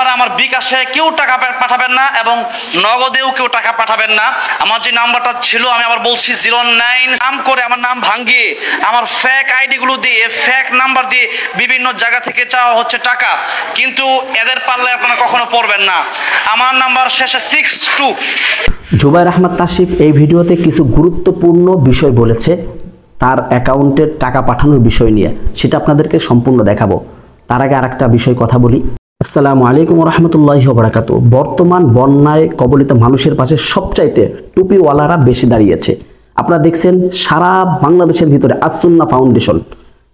আপনারা আমার বিকাশে কেউ টাকা পাঠাবেন না এবং নগদেও কেউ টাকা পাঠাবেন না। আমার যে নাম্বারটা ছিল আমি আবার বলছি 09 নাম করে আমার নাম ভাঙিয়ে আমার ফেক আইডিগুলো দিয়ে ফেক নাম্বার দিয়ে বিভিন্ন জায়গা থেকে চাওয়া হচ্ছে টাকা, কিন্তু এদের পাল্লায় আপনারা কখনো পড়বেন না। আমার নাম্বার শেষে 62। জুবায়ের আহমদ তাসিফ এই ভিডিওতে কিছু গুরুত্বপূর্ণ বিষয় বলেছে তার অ্যাকাউন্টের টাকা পাঠানোর বিষয় নিয়ে, সেটা আপনাদেরকে সম্পূর্ণ দেখাবো। তার আগে আরেকটা বিষয় কথা বলি। আসসালামু আলাইকুম রহমতুল্লাহি ওয়া বারাকাতুহু। বর্তমান বন্যায় কবলিত মানুষের পাশে সবচাইতে টুপিওয়ালারা বেশি দাঁড়িয়েছে। আপনারা দেখছেন সারা বাংলাদেশের ভিতরে আস-সুন্নাহ ফাউন্ডেশন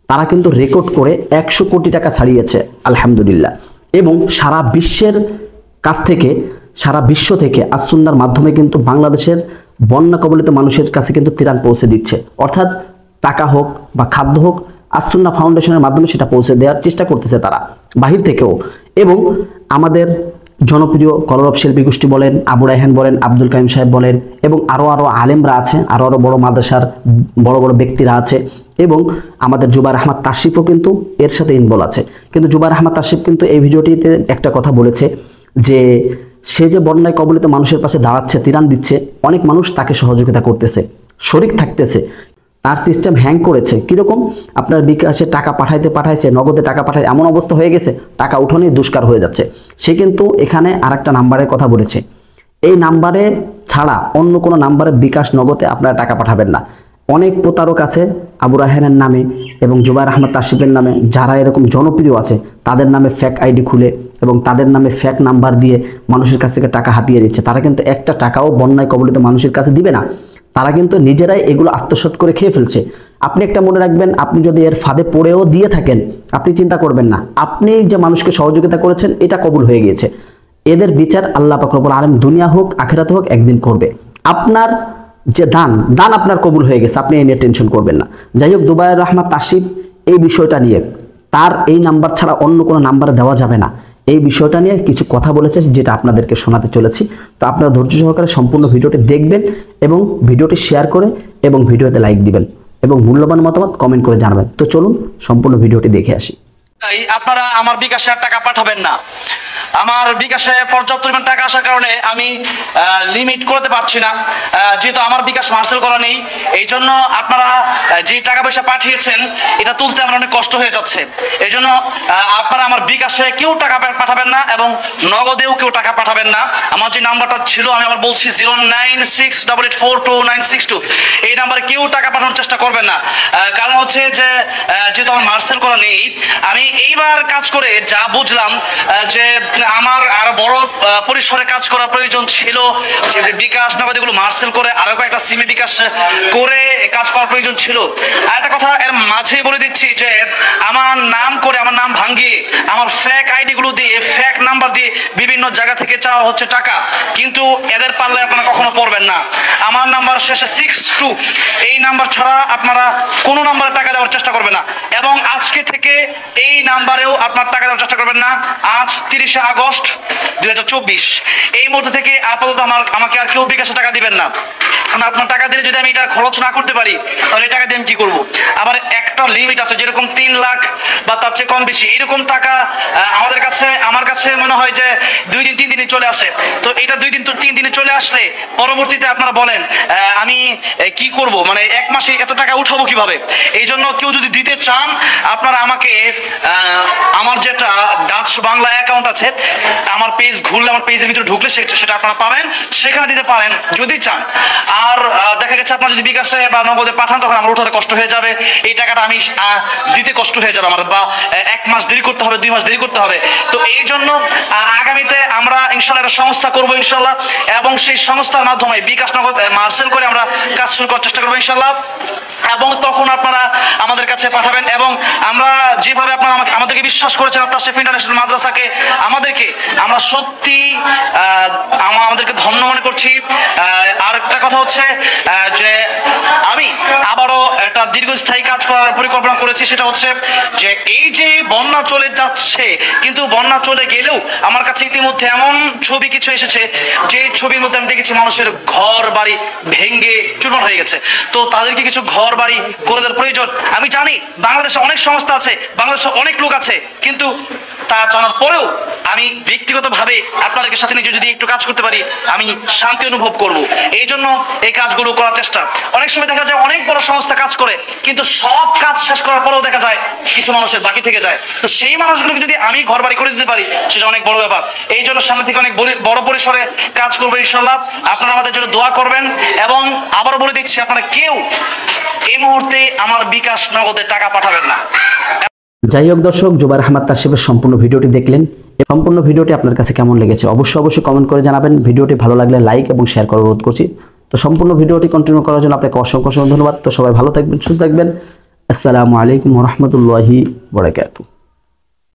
তারা কিন্তু রেকর্ড করে 100 কোটি টাকা ছাড়িয়েছে আলহামদুলিল্লাহ, এবং সারা বিশ্বের কাছ থেকে সারা বিশ্ব থেকে আস-সুন্নাহর মাধ্যমে কিন্তু বাংলাদেশের বন্যা কবলিত মানুষের কাছে কিন্তু ত্রাণ পৌঁছে দিচ্ছে। অর্থাৎ টাকা হোক বা খাদ্য হোক, আস-সুন্নাহ ফাউন্ডেশনের মাধ্যমে সেটা পৌঁছে দেওয়ার চেষ্টা করতেছে তারা বাহির থেকেও। এবং আমাদের জনপ্রিয় কলরব শিল্পী গোষ্ঠী বলেন, আবু রায়হান বলেন, আব্দুল কাইম সাহেব বলেন, এবং আরও আলেমরা আছে, আরও বড় মাদ্রাসার বড় বড় ব্যক্তিরা আছে, এবং আমাদের জুবায়ের আহমদ তাসিফও কিন্তু এর সাথে ইনভলভ আছে। কিন্তু জুবায়ের আহমদ তাসিফ কিন্তু এই ভিডিওটিতে একটা কথা বলেছে যে সে যে বন্যায় কবলিত মানুষের পাশে দাঁড়াচ্ছে, ত্রাণ দিচ্ছে, অনেক মানুষ তাকে সহযোগিতা করতেছে, শরিক থাকতেছে। তার সিস্টেম হ্যাং করেছে। কীরকম? আপনার বিকাশে টাকা পাঠাইছে, নগদে টাকা পাঠায়, এমন অবস্থা হয়ে গেছে টাকা উঠানোই দুষ্কার হয়ে যাচ্ছে। সে কিন্তু এখানে আরেকটা নাম্বারের কথা বলেছে, এই নাম্বারে ছাড়া অন্য কোনো নাম্বারে বিকাশ নগদে আপনারা টাকা পাঠাবেন না। অনেক প্রতারক আছে আবু রায়হানের নামে এবং জুবায়ের আহমদ তাসিফের নামে, যারা এরকম জনপ্রিয় আছে তাদের নামে ফেক আইডি খুলে এবং তাদের নামে ফেক নাম্বার দিয়ে মানুষের কাছ থেকে টাকা হাতিয়ে দিচ্ছে। তারা কিন্তু একটা টাকাও বন্যায় কবলিত মানুষের কাছে দিবে না, তারা কিন্তু নিজেরাই এগুলো আত্মসাৎ করে খেয়ে ফেলছে। আপনি একটা মনে রাখবেন, আপনি যদি এর ফাঁদে পড়েও দিয়ে থাকেন, আপনি চিন্তা করবেন না, আপনি যে মানুষকে সহযোগিতা করেছেন এটা কবুল হয়ে গিয়েছে। এদের বিচার আল্লাহ পাক রব্বুল আলামিন দুনিয়া হোক আখিরাতে হোক একদিন করবে। আপনার যে দান আপনার কবুল হয়ে গেছে, আপনি এই নিয়ে টেনশন করবেন না। যাই হোক, জুবায়ের আহমদ তাসিফ এই বিষয়টা নিয়ে, তার এই নাম্বার ছাড়া অন্য কোনো নাম্বারে দেওয়া যাবে না, এই বিষয়টা নিয়ে কিছু কথা বলেছে, যেটা আপনাদেরকে শোনাতে চলেছি। তো আপনারা ধৈর্য সহকারে সম্পূর্ণ ভিডিওটি দেখবেন এবং ভিডিওটি শেয়ার করে এবং ভিডিওতে লাইক দিবেন এবং মূল্যবান মতামত কমেন্ট করে জানাবেন। তো চলুন সম্পূর্ণ ভিডিওটি দেখে আসি। আপনারা আমার বিকাশে টাকা পাঠাবেন না। আমার বিকাশে পর্যাপ্ত পরিমাণ টাকা আসার কারণে আমি লিমিট করতে পারছি না, যেহেতু আমার বিকাশ মার্সেল করা নেই। এই জন্য আপনারা যে টাকা পয়সা পাঠিয়েছেন এটা তুলতে আমার অনেক কষ্ট হয়ে যাচ্ছে। এই জন্য আপনারা আমার বিকাশে কেউ টাকা পাঠাবেন না এবং নগদেও কেউ টাকা পাঠাবেন না। আমার যে নাম্বারটা ছিল আমি আবার বলছি 0968842962, এই নাম্বারে কেউ টাকা পাঠানোর চেষ্টা করবেন না। কারণ হচ্ছে যে যেহেতু আমার মার্সেল করা নেই, আমি এইবার কাজ করে যা বুঝলাম যে আমার আরো বড় পরিসরে কাজ করার প্রয়োজন ছিল, যে বিকাশ নগদ এগুলো মার্সেল করে আরো কয়েকটা সিমে বিকাশ করে কাজ করার প্রয়োজন ছিল। আর একটা কথা এর মাঝে বলে দিচ্ছি যে আমার নাম করে আমার নাম ভাঙিয়ে আমার ফেক আইডিগুলো দিয়ে ফেক নাম্বার দিয়ে বিভিন্ন জায়গা থেকে চাওয়া হচ্ছে টাকা, কিন্তু এদের পাল্লায় আপনারা কখনো পড়বেন না। আমার নাম্বার শেষে 62, এই নাম্বার ছাড়া আপনারা কোনো নাম্বারে টাকা দেওয়ার চেষ্টা করবেন না এবং আজকে থেকে এই নাম্বারেও আপনার টাকা দেওয়ার চেষ্টা করবেন না। আজ 30 আগস্ট 2024, এই মুহূর্ত থেকে আপাতত আমাকে আর কেউ বিকাশে টাকা দিবেন না। আপনার টাকা দিলে যদি আমি এটা খরচ না করতে পারি তাহলে টাকা দিয়ে আমি কি করবো? আবার একটা লিমিট আছে, যেরকম 3 লাখ বা তার চেয়ে কম বেশি এরকম টাকা আমার কাছে মনে হয় যে 2 দিন 3 দিনে চলে আসে। তো এটা 2 দিন 3 দিনে চলে আসলে পরবর্তীতে আপনারা বলেন আমি কি করব, মানে 1 মাসে এত টাকা উঠাবো কিভাবে? এই জন্য কেউ যদি দিতে চান আপনারা আমাকে আমার যেটা ডাচ বাংলা অ্যাকাউন্ট আছে, আমার পেজ ঘুরলে আমার পেজের ভিতরে ঢুকলে সেটা আপনারা পাবেন, সেখানে দিতে পারেন যদি চান। আর দেখা গেছে আপনার যদি বিকাশে বা নগদে পাঠান তখন আমার উঠাতে কষ্ট হয়ে যাবে, এই টাকাটা আমি দিতে কষ্ট হয়ে যাবে আমার, বা 1 মাস দেরি করতে হবে, 2 মাস দেরি করতে হবে। তো এই জন্য আগামীতে আমরা ইনশাল্লাহ একটা সংস্থা করবো ইনশাল্লাহ, এবং সেই সংস্থার মাধ্যমে বিকাশ নগদ মার্সেল করে আমরা কাজ শুরু করার চেষ্টা করবো ইনশাল্লাহ। এবং তখন আপনারা আমাদের কাছে পাঠাবেন এবং আমরা যেভাবে আপনারা আমাদেরকে বিশ্বাস করেছেন আত-তাশরিফ ইন্টারন্যাশনাল মাদ্রাসাকে, আমরা সত্যি আমাদেরকে ধন্য মনে করছি। আর একটা কথা হচ্ছে যে আমি আবারও একটা দীর্ঘস্থায়ী কাজ করার পরিকল্পনা করেছি, সেটা হচ্ছে যে এই যে বন্যা চলে যাচ্ছে, কিন্তু বন্যা চলে গেলেও আমার কাছে ইতিমধ্যে এমন ছবি কিছু এসেছে যে ছবির মধ্যে আমি দেখেছি মানুষের ঘর বাড়ি ভেঙে চুরমার হয়ে গেছে। তো তাদেরকে কিছু ঘর বাড়ি করে দেওয়ার প্রয়োজন। আমি জানি বাংলাদেশে অনেক সংস্থা আছে, বাংলাদেশে অনেক লোক আছে, কিন্তু তা জানার পরেও আমি ব্যক্তিগতভাবে আপনাদের সাথে নিজে যদি একটু কাজ করতে পারি আমি শান্তি অনুভব করব। এই জন্য এই কাজগুলো করার চেষ্টা। অনেক সময় দেখা যায় অনেক বড় সংস্থা কাজ করে, কিন্তু সব কাজ শেষ করার পরেও দেখা যায় কিছু মানুষের বাকি থেকে যায়। তো সেই মানুষগুলোকে যদি আমি ঘর বাড়ি করে দিতে পারি সেটা অনেক বড় ব্যাপার। এই জন্য সামনে থেকে অনেক বড় পরিসরে কাজ করবো ইনশাল্লাহ। আপনারা আমাদের জন্য দোয়া করবেন। এবং আবারও বলে দিচ্ছি, আপনারা কেউ এই মুহূর্তে আমার বিকাশ নগদে টাকা পাঠাবেন না। যাই হোক দর্শক, জুবায়ের আহমদ তাসিফের সম্পূর্ণ ভিডিওটি দেখলেন। এই সম্পূর্ণ ভিডিওটি আপনার কাছে কেমন লেগেছে অবশ্যই কমেন্ট করে জানাবেন। ভিডিওটি ভালো লাগলে লাইক এবং শেয়ার করার অনুরোধ করছি। তো সম্পূর্ণ ভিডিওটি কন্টিনিউ করার জন্য আপনাকে অসংখ্য ধন্যবাদ। তো সবাই ভালো থাকবেন, সুস্থ থাকবেন। আসসালামু আলাইকুম ওয়া রাহমাতুল্লাহি ওয়া বারাকাতুহু।